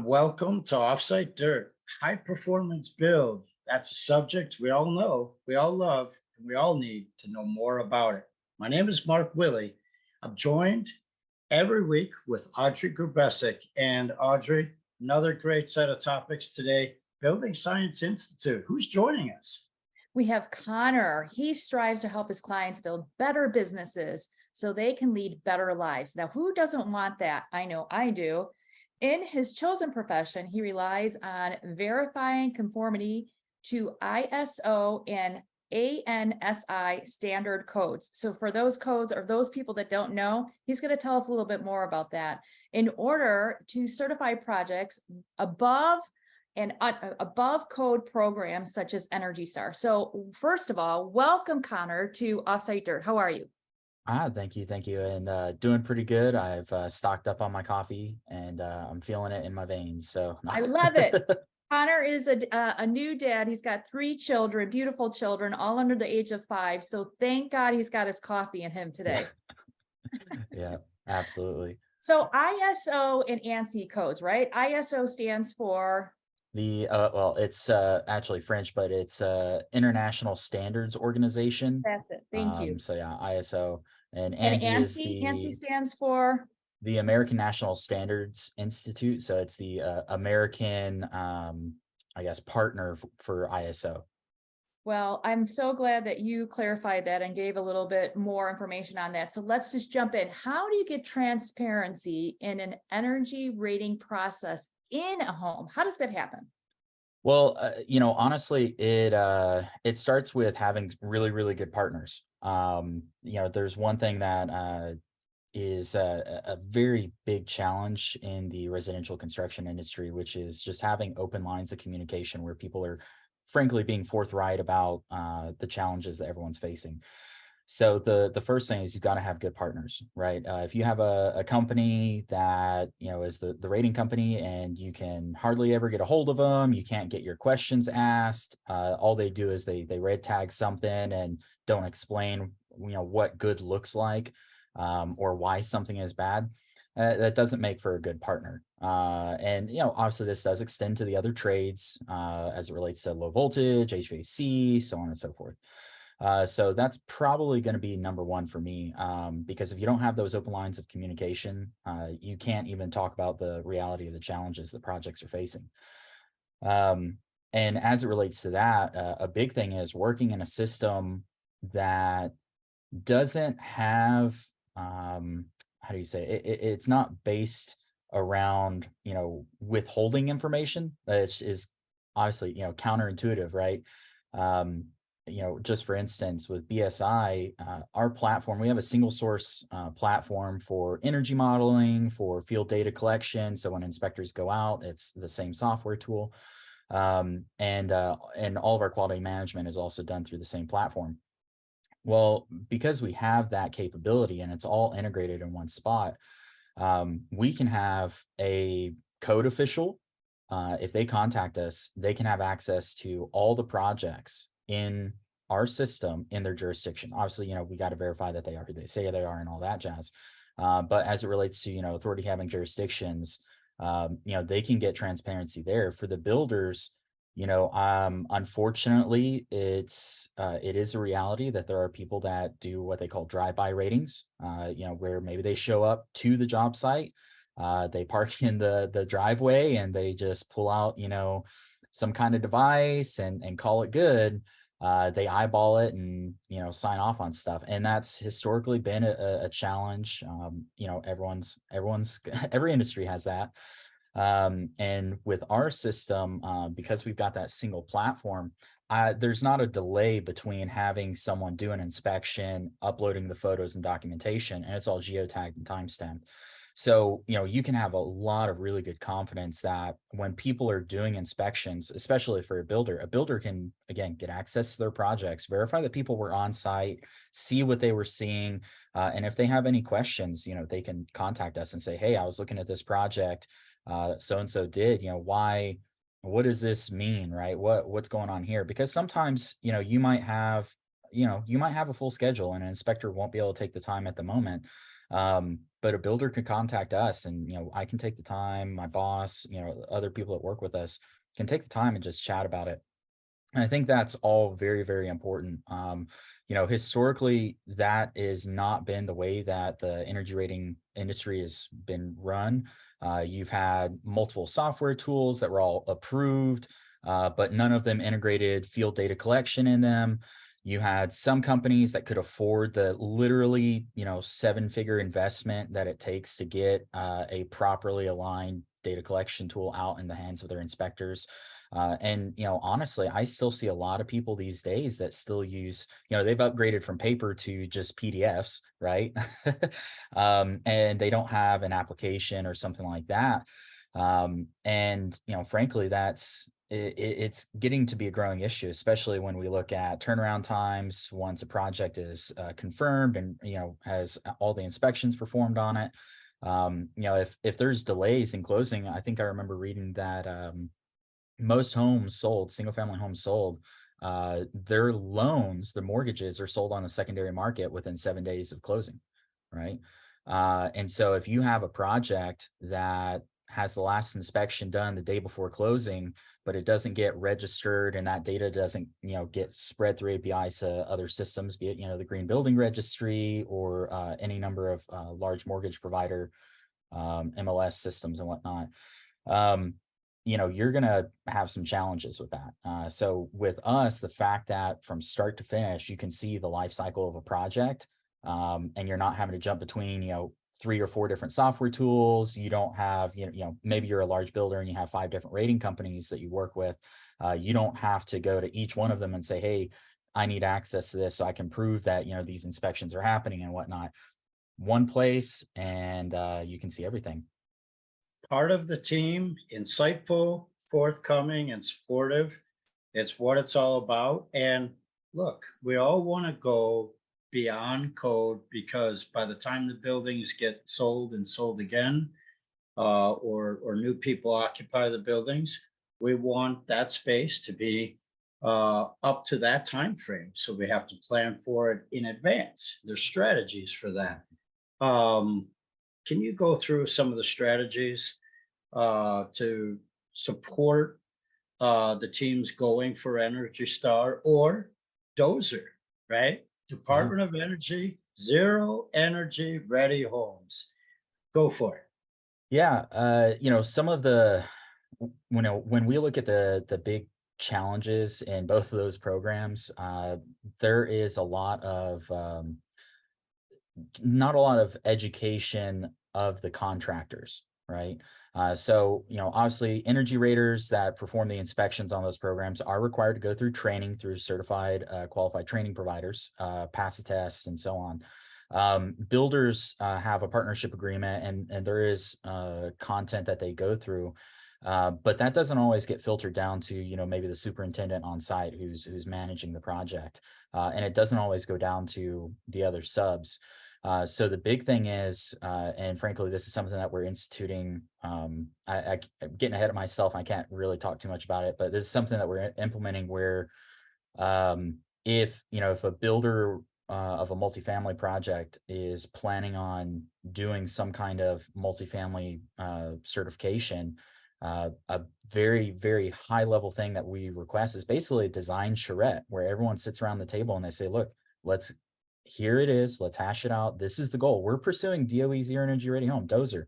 Welcome to Offsite Dirt, high performance build. That's a subject we all know, we all love, and we all need to know more about it. My name is Mark Wille. I'm joined every week with Audree Grubesic. And Audree, another great set of topics today. Building Science Institute. Who's joining us? We have Connor. He strives to help his clients build better businesses so they can lead better lives. Now, who doesn't want that? I know I do. In his chosen profession, he relies on verifying conformity to ISO and ANSI standard codes. So for those codes or those people that don't know, he's going to tell us a little bit more about that in order to certify projects above and above code programs such as Energy Star. So first of all, welcome Connor to Offsite Dirt. How are you? Thank you. Thank you. And doing pretty good. I've stocked up on my coffee and I'm feeling it in my veins. So I love it. Connor is a new dad. He's got 3 children, beautiful children, all under the age of 5. So thank God he's got his coffee in him today. Yeah, absolutely. So ISO and ANSI codes, right? ISO stands for Well, it's actually French, but it's International Standards Organization. that's it. Thank you. So yeah, ISO and And ANSI is ANSI stands for the American National Standards Institute. So it's the American, I guess, partner for ISO. Well, I'm so glad that you clarified that and gave a little bit more information on that. So let's just jump in. How do you get transparency in an energy rating process in a home? How does that happen? Well, honestly, it starts with having really, really good partners. There's one thing that is a very big challenge in the residential construction industry, which is just having open lines of communication where people are frankly being forthright about the challenges that everyone's facing. So the first thing is you've got to have good partners, right? If you have a company that, is the rating company and you can hardly ever get a hold of them, you can't get your questions asked. All they do is they red tag something and don't explain, what good looks like or why something is bad. That doesn't make for a good partner. And obviously this does extend to the other trades as it relates to low voltage, HVAC, so on and so forth. So that's probably going to be number one for me, because if you don't have those open lines of communication, you can't even talk about the reality of the challenges the projects are facing. And as it relates to that, a big thing is working in a system that doesn't have, how do you say it's not based around, withholding information, which is obviously, counterintuitive, right? Just for instance, with BSI, our platform, we have a single source platform for energy modeling, for field data collection. So when inspectors go out, it's the same software tool. And all of our quality management is also done through the same platform. Well, because we have that capability and it's all integrated in one spot, we can have a code official. If they contact us, they can have access to all the projects in our system in their jurisdiction. Obviously, we got to verify that they are who they say they are and all that jazz. But as it relates to, authority having jurisdictions, they can get transparency there. For the builders, unfortunately, it is a reality that there are people that do what they call drive-by ratings, where maybe they show up to the job site, they park in the driveway and they just pull out, some kind of device and call it good. They eyeball it and, sign off on stuff. And that's historically been a challenge. Every industry has that. And with our system, because we've got that single platform, there's not a delay between having someone do an inspection, uploading the photos and documentation, and it's all geotagged and timestamped. So, you can have a lot of really good confidence that when people are doing inspections, especially for a builder can, again, get access to their projects, verify that people were on site, see what they were seeing. And if they have any questions, they can contact us and say, hey, I was looking at this project. So-and-so did, what does this mean, right? What's going on here? Because sometimes, you might have a full schedule and an inspector won't be able to take the time at the moment. But a builder can contact us, and I can take the time, my boss, other people that work with us can take the time and just chat about it. And I think that's all very, very important. Historically, that has not been the way that the energy rating industry has been run. You've had multiple software tools that were all approved, but none of them integrated field data collection in them. You had some companies that could afford the literally, 7-figure investment that it takes to get a properly aligned data collection tool out in the hands of their inspectors. And honestly, I still see a lot of people these days that still use, they've upgraded from paper to just PDFs, right? And they don't have an application or something like that. And frankly, it's getting to be a growing if especially when we look at turnaround times once a project is confirmed and has all the inspections performed on it. If there's delays in closing, I think I remember reading that most homes sold, single family homes sold, their loans, the mortgages are sold on the secondary market within 7 days of closing, right? And so if you have a project that has the last inspection done the day before closing, but it doesn't get registered and that data doesn't, get spread through APIs to other systems, be it, the Green Building Registry or any number of large mortgage provider MLS systems and whatnot, you're going to have some challenges with that. So with us, the fact that from start to finish, you can see the life cycle of a project, and you're not having to jump between, 3 or 4 different software tools. You don't have, maybe you're a large builder and you have 5 different rating companies that you work with. You don't have to go to each one of them and say, hey, I need access to this so I can prove that, these inspections are happening and whatnot. One place, and you can see everything. Part of the team, insightful, forthcoming, and supportive. It's what it's all about. And look, we all want to go beyond code because by the time the buildings get sold and sold again, or new people occupy the buildings, we want that space to be up to that time frame. So we have to plan for it in advance. There's strategies for that. Can you go through some of the strategies to support the teams going for Energy Star or Dozer, right? Department of Energy, zero energy ready homes. Go for it. Yeah, some of the when we look at the big challenges in both of those programs, there is a lot of not a lot of education of the contractors, right? So, obviously energy raters that perform the inspections on those programs are required to go through training through certified, qualified training providers, pass the test and so on. Builders have a partnership agreement and there is content that they go through. But that doesn't always get filtered down to, maybe the superintendent on site who's managing the project. And it doesn't always go down to the other subs. So the big thing is, and frankly, this is something that we're instituting. I'm getting ahead of myself. I can't really talk too much about it, but this is something that we're implementing where if a builder of a multifamily project is planning on doing some kind of multifamily certification, a very, very high level thing that we request is basically a design charrette where everyone sits around the table and they say, look, here it is. Let's hash it out. This is the goal. We're pursuing DOE zero energy ready home, Dozer.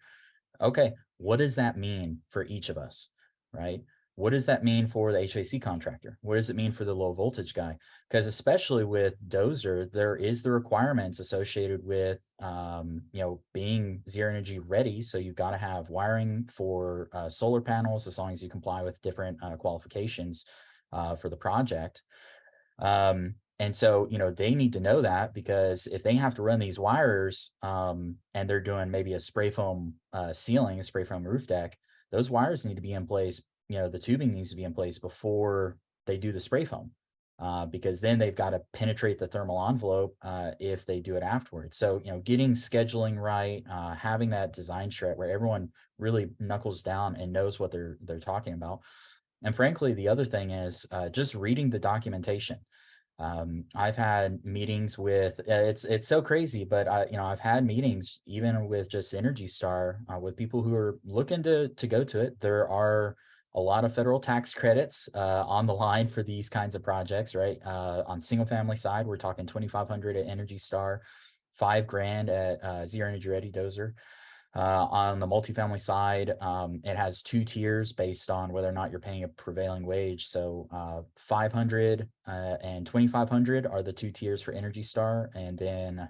Okay. What does that mean for each of us, right? What does that mean for the HVAC contractor? What does it mean for the low voltage guy? Because especially with Dozer, there is the requirements associated with, being zero energy ready. So you've got to have wiring for solar panels, as long as you comply with different qualifications for the project. And so, they need to know that because if they have to run these wires and they're doing maybe a spray foam ceiling, a spray foam roof deck, those wires need to be in place. The tubing needs to be in place before they do the spray foam because then they've got to penetrate the thermal envelope if they do it afterwards. So, getting scheduling right, having that design charrette where everyone really knuckles down and knows what they're talking about. And frankly, the other thing is just reading the documentation. I've had meetings with it's so crazy, but I've had meetings even with just Energy Star with people who are looking to go to it. There are a lot of federal tax credits on the line for these kinds of projects, right? On single family side, we're talking 2,500 at Energy Star, $5,000 at Zero Energy Ready Dozer. On the multifamily side, it has two tiers based on whether or not you're paying a prevailing wage. So 500 and 2,500 are the two tiers for Energy Star. And then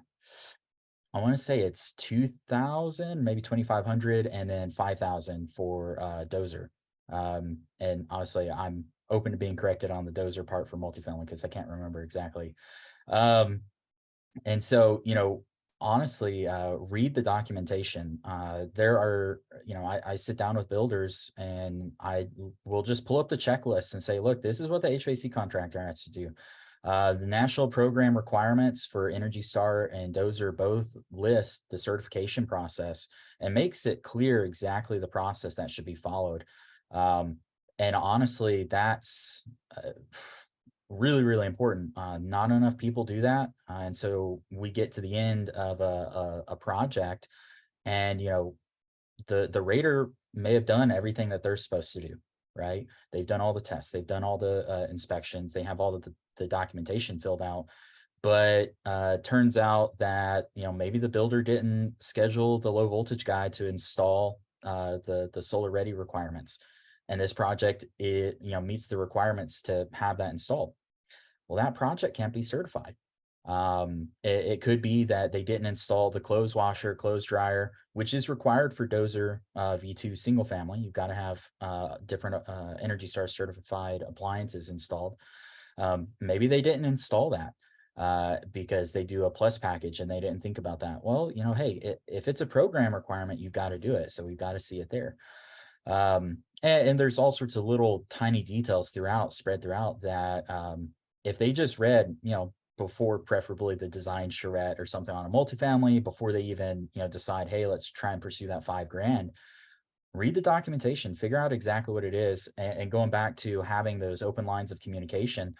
I want to say it's 2,000, maybe 2,500, and then 5,000 for Dozer. And honestly, I'm open to being corrected on the Dozer part for multifamily because I can't remember exactly. And so, honestly, read the documentation. There are, I sit down with builders and I will just pull up the checklist and say, look, this is what the HVAC contractor has to do. The national program requirements for Energy Star and Dozer both list the certification process and makes it clear exactly the process that should be followed. And honestly, that's really, really important. Not enough people do that. And so we get to the end of a project and, the rater may have done everything that they're supposed to do, right? They've done all the tests, they've done all the inspections, they have all the documentation filled out. But turns out that, maybe the builder didn't schedule the low voltage guy to install the solar ready requirements. And this project, meets the requirements to have that installed. Well, that project can't be certified. It could be that they didn't install the clothes washer, clothes dryer, which is required for Dozer V2 single family. You've got to have different Energy Star certified appliances installed. Maybe they didn't install that because they do a plus package and they didn't think about that. Well, hey, if it's a program requirement, you've got to do it. So we've got to see it there. And there's all sorts of little tiny details spread throughout that if they just read, before preferably the design charrette or something on a multifamily, before they even, decide, hey, let's try and pursue that $5,000, read the documentation, figure out exactly what it is. And going back to having those open lines of communication,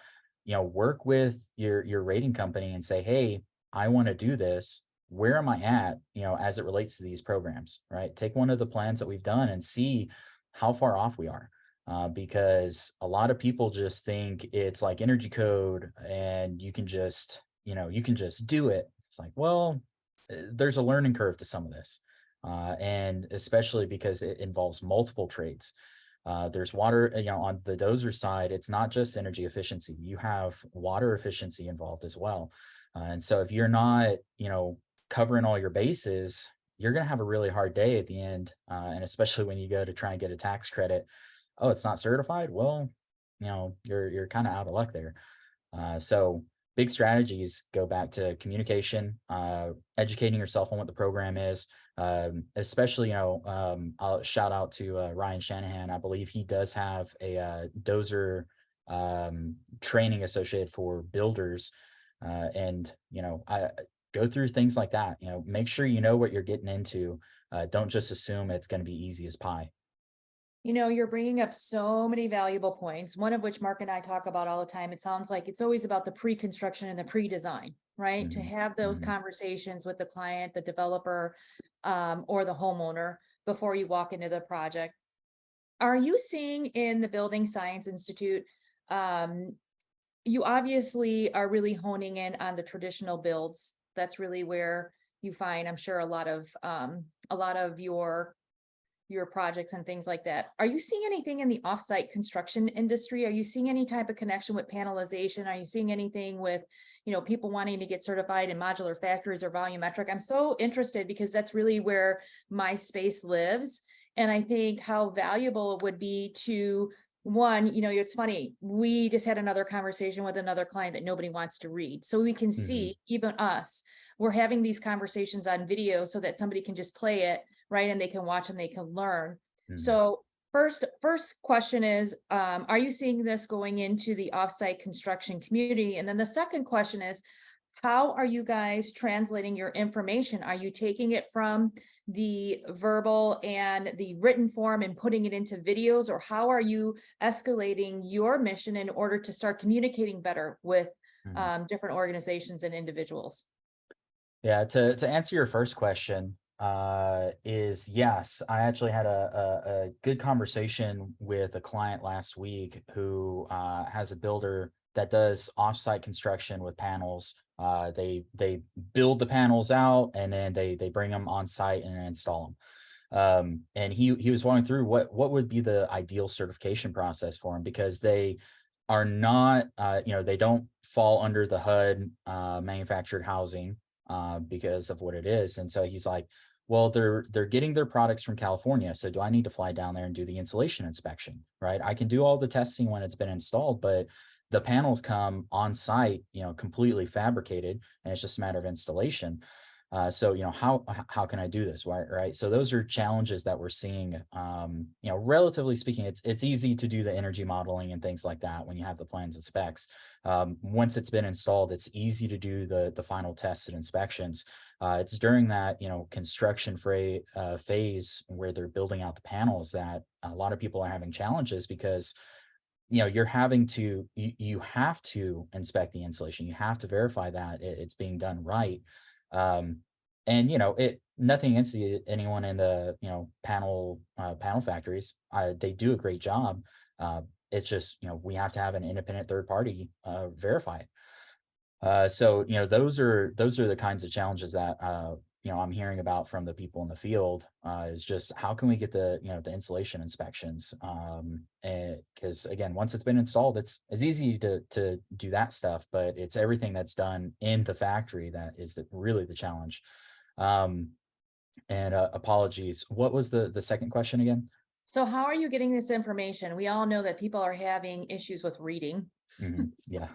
work with your rating company and say, hey, I want to do this. Where am I at, as it relates to these programs, right? Take one of the plans that we've done and see how far off we are. Because a lot of people just think it's like energy code and you can just do it. It's like, well, there's a learning curve to some of this. And especially because it involves multiple trades. There's water, on the Dozer side, it's not just energy efficiency. You have water efficiency involved as well. And so if you're not, covering all your bases, you're going to have a really hard day at the end. And especially when you go to try and get a tax credit, oh, it's not certified. Well, you're kind of out of luck there. So big strategies go back to communication, educating yourself on what the program is, especially, I'll shout out to Ryan Shanahan. I believe he does have a Dozer training associated for builders. And, I go through things like that, make sure you know what you're getting into. Don't just assume it's going to be easy as pie. You're bringing up so many valuable points, one of which Mark and I talk about all the time. It sounds like it's always about the pre-construction and the pre-design, right? To have those conversations with the client, the developer, or the homeowner before you walk into the project. Are you seeing in the Building Science Institute, you obviously are really honing in on the traditional builds. That's really where you find, I'm sure, a lot of your projects and things like that. Are you seeing anything in the offsite construction industry? Are you seeing any type of connection with panelization? Are you seeing anything with, people wanting to get certified in modular factories or volumetric? I'm so interested because that's really where my space lives. And I think how valuable it would be to one, it's funny, we just had another conversation with another client that nobody wants to read. So we can see, even us, we're having these conversations on video so that somebody can just play it, right? And they can watch and they can learn. So first question is, are you seeing this going into the offsite construction community? And then the second question is, how are you guys translating your information? Are you taking it from the verbal and the written form and putting it into videos, or how are you escalating your mission in order to start communicating better with Mhm. different organizations and individuals. Yeah, to answer your first question, is yes, I actually had a good conversation with a client last week who has a builder that does offsite construction with panels. They build the panels out and then they bring them on site and install them. And he was walking through what would be the ideal certification process for him, because they are not, they don't fall under the HUD manufactured housing because of what it is. And so he's like, well, they're getting their products from California. So do I need to fly down there and do the insulation inspection? Right. I can do all the testing when it's been installed, but the panels come on site, completely fabricated, and it's just a matter of installation. So, how can I do this? Right. So those are challenges that we're seeing. Relatively speaking, it's easy to do the energy modeling and things like that when you have the plans and specs. Once it's been installed, it's easy to do the final tests and inspections. It's during that, construction phase where they're building out the panels that a lot of people are having challenges, because you're having to you have to inspect the insulation. You have to verify that it's being done right. um and it nothing against anyone in the panel factories. They do a great job. It's just we have to have an independent third party verify it. So those are the kinds of challenges that I'm hearing about from the people in the field. Is just how can we get the installation inspections? Because again, once it's been installed, it's easy to do that stuff, but it's everything that's done in the factory that is really the challenge. Um, and apologies, what was the second question again? So how are you getting this information? We all know that people are having issues with reading, Yeah.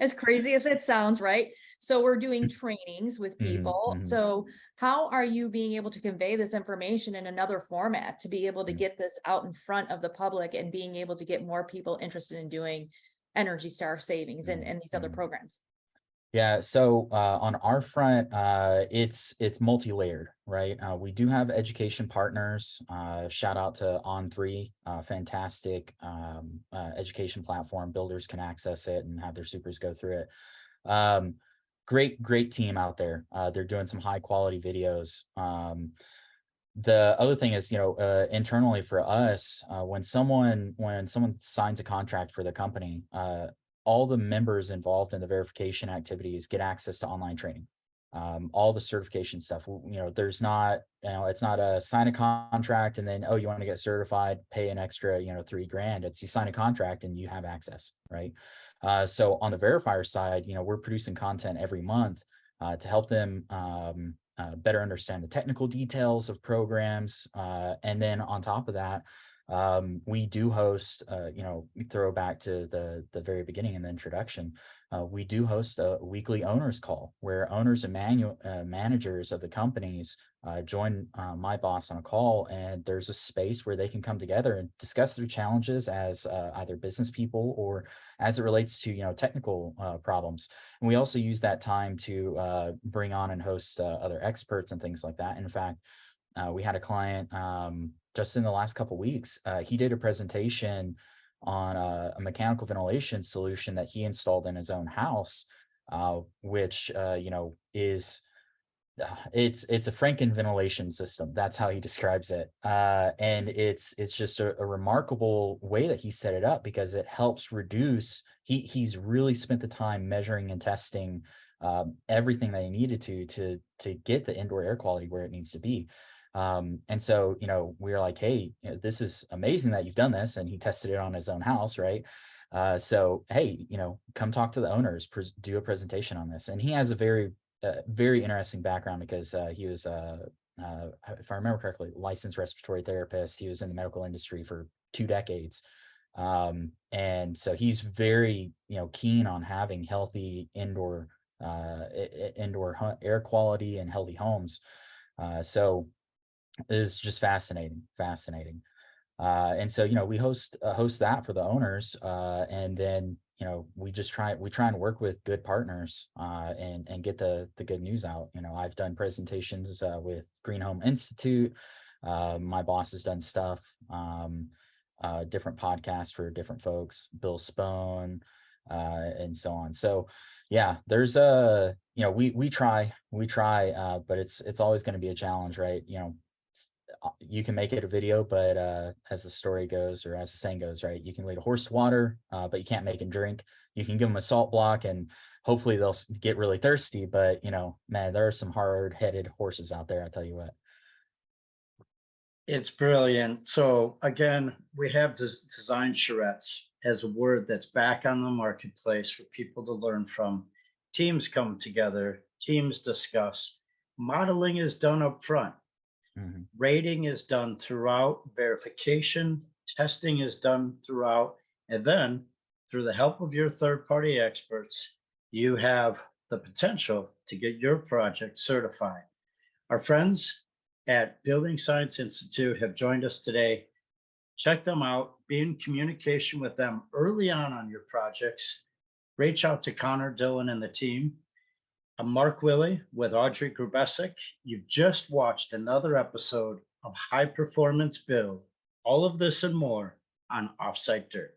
as crazy as it sounds, right? So we're doing trainings with Mhm, people. mhm, So how are you being able to convey this information in another format to be able to mhm, get this out in front of the public and being able to get more people interested in doing Energy Star savings and, mhm, and these other mhm. programs? Yeah, so on our front, it's multi-layered, right? We do have education partners. Shout out to On3, fantastic education platform. Builders can access it and have their supers go through it. Great team out there. They're doing some high quality videos. The other thing is, internally for us, when someone signs a contract for the company, all the members involved in the verification activities get access to online training. All the certification stuff. There's not, it's not a sign a contract and then, oh, you want to get certified, pay an extra, $3,000. It's you sign a contract and you have access, right? So on the verifier side, we're producing content every month to help them better understand the technical details of programs. And then on top of that, we do host, throw back to the very beginning in the introduction, we do host a weekly owners call where owners and managers of the companies join my boss on a call, and there's a space where they can come together and discuss their challenges as either business people or as it relates to technical problems. And we also use that time to bring on and host other experts and things like that. In fact, we had a client just in the last couple of weeks. He did a presentation on a mechanical ventilation solution that he installed in his own house, which is it's a Franken ventilation system. That's how he describes it, and it's just a remarkable way that he set it up, because it helps reduce. He's really spent the time measuring and testing everything that he needed to get the indoor air quality where it needs to be. And so we were like, hey, this is amazing that you've done this, and he tested it on his own house, right? So hey, come talk to the owners, do a presentation on this. And he has a very interesting background, because he was if I remember correctly, licensed respiratory therapist. He was in the medical industry for 2 decades. And so he's very keen on having healthy indoor air quality and healthy homes. So it's just fascinating. And so we host that for the owners, and then we try and work with good partners and get the good news out. I've done presentations with Green Home Institute. My boss has done stuff, different podcasts for different folks, Bill Spone, and so on. So Yeah, there's we try, but it's always going to be a challenge, right? You can make it a video, but as the story goes, or as the saying goes, right, you can lead a horse to water, but you can't make him drink. You can give them a salt block, and hopefully they'll get really thirsty. But man, there are some hard-headed horses out there. I tell you what. It's brilliant. So again, we have design charrettes as a word that's back on the marketplace for people to learn from. Teams come together, teams discuss. Modeling is done up front. Mhm. Rating is done throughout, verification, testing is done throughout, and then through the help of your third-party experts, you have the potential to get your project certified. Our friends at Building Science Institute have joined us today. Check them out, be in communication with them early on your projects. Reach out to Connor, Dillon, and the team. I'm Mark Wille with Audree Grubesic. You've just watched another episode of High Performance Build. All of this and more on Offsite Dirt.